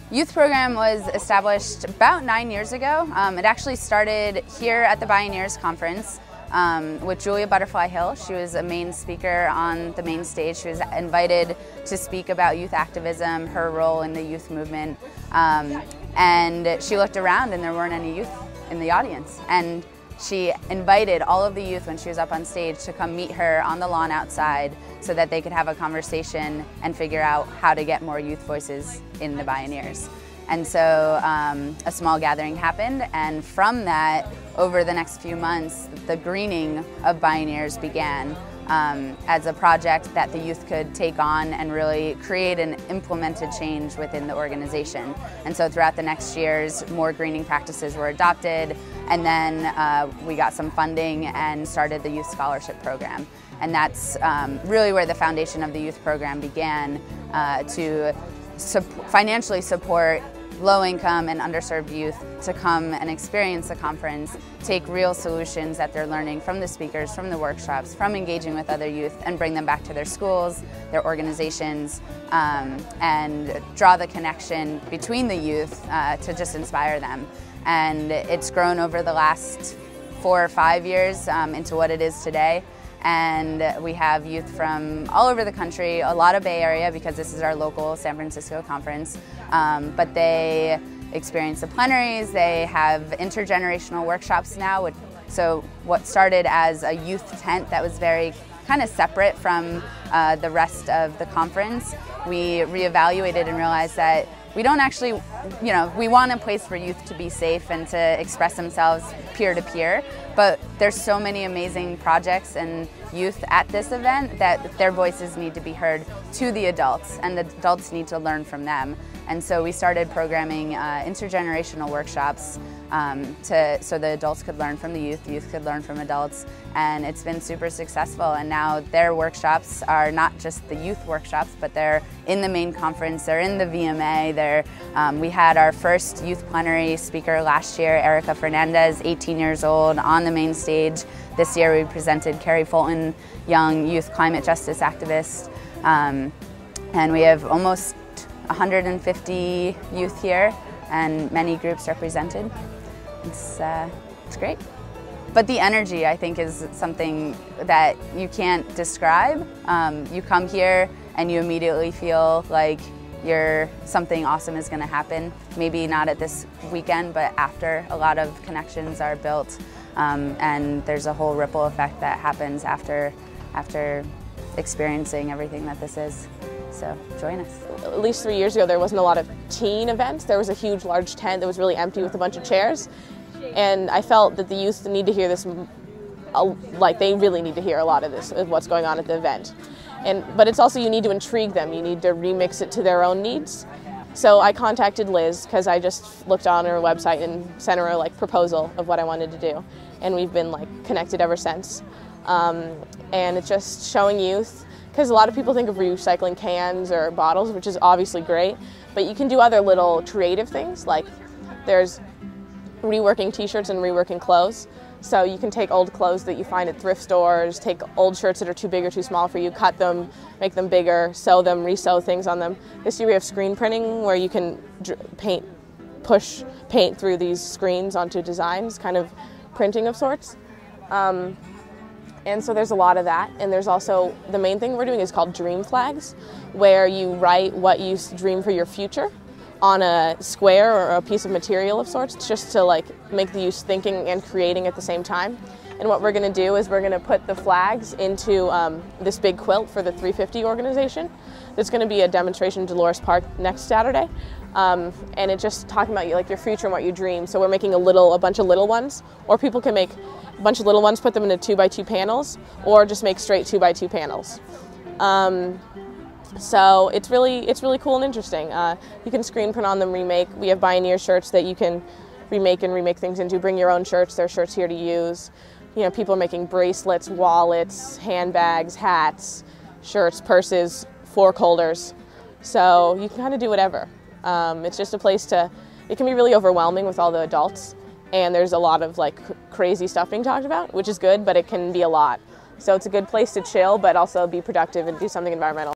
Youth program was established about 9 years ago. It actually started here at the Bioneers conference with Julia Butterfly Hill. She was a main speaker on the main stage. She was invited to speak about youth activism, her role in the youth movement, and she looked around and there weren't any youth in the audience. And she invited all of the youth when she was up on stage to come meet her on the lawn outside so that they could have a conversation and figure out how to get more youth voices in the Bioneers. And so a small gathering happened, and from that, over the next few months, the greening of Bioneers began as a project that the youth could take on and really create an implemented change within the organization. And so throughout the next years, more greening practices were adopted, and then we got some funding and started the Youth Scholarship Program. And that's really where the foundation of the youth program began, to financially support low-income and underserved youth to come and experience the conference, take real solutions that they're learning from the speakers, from the workshops, from engaging with other youth, and bring them back to their schools, their organizations, and draw the connection between the youth to just inspire them. And it's grown over the last 4 or 5 years into what it is today. And we have youth from all over the country, a lot of Bay Area because this is our local San Francisco conference, but they experience the plenaries, they have intergenerational workshops now. So what started as a youth tent that was very kind of separate from the rest of the conference, we reevaluated and realized that we don't actually, we want a place for youth to be safe and to express themselves peer-to-peer, but there's so many amazing projects and youth at this event that their voices need to be heard to the adults, and the adults need to learn from them. And so we started programming intergenerational workshops so the adults could learn from the youth could learn from adults, and it's been super successful. And now their workshops are not just the youth workshops, but they're in the main conference, they're in the VMA. We had our first youth plenary speaker last year, Erica Fernandez, 18 years old, on the main stage. This year we presented Carrie Fulton, young youth climate justice activist, and we have almost 150 youth here and many groups represented. It's great. But the energy, I think, is something that you can't describe. You come here and you immediately feel like something awesome is going to happen. Maybe not at this weekend, but after. A lot of connections are built, and there's a whole ripple effect that happens after experiencing everything that this is. So join us. At least 3 years ago there wasn't a lot of teen events. There was a huge large tent that was really empty with a bunch of chairs, and I felt that the youth need to hear this, like they really need to hear a lot of this, of what's going on at the event. But it's also, you need to intrigue them, you need to remix it to their own needs. So I contacted Liz because I just looked on her website and sent her a proposal of what I wanted to do, and we've been connected ever since. And it's just showing youth, because a lot of people think of recycling cans or bottles, which is obviously great, but you can do other little creative things, like there's reworking t-shirts and reworking clothes. So you can take old clothes that you find at thrift stores, take old shirts that are too big or too small for you, cut them, make them bigger, sew them, resew things on them. This year we have screen printing, where you can push paint through these screens onto designs, kind of printing of sorts. And so there's a lot of that, and there's also, the main thing we're doing is called dream flags, where you write what you dream for your future on a square or a piece of material of sorts, just to make the youth thinking and creating at the same time. And what we're going to do is we're going to put the flags into this big quilt for the 350 organization. There's going to be a demonstration in Dolores Park next Saturday, and it's just talking about your future and what you dream. So we're making a bunch of little ones, or people can make a bunch of little ones, put them into 2x2 panels, or just make straight 2x2 panels. So it's really cool and interesting. You can screen print on them, remake. We have Bioneer shirts that you can remake things into. Bring your own shirts. There are shirts here to use. People are making bracelets, wallets, handbags, hats, shirts, purses, fork holders. So you can kind of do whatever. It's just a place it can be really overwhelming with all the adults, and there's a lot of crazy stuff being talked about, which is good, but it can be a lot. So it's a good place to chill, but also be productive and do something environmental.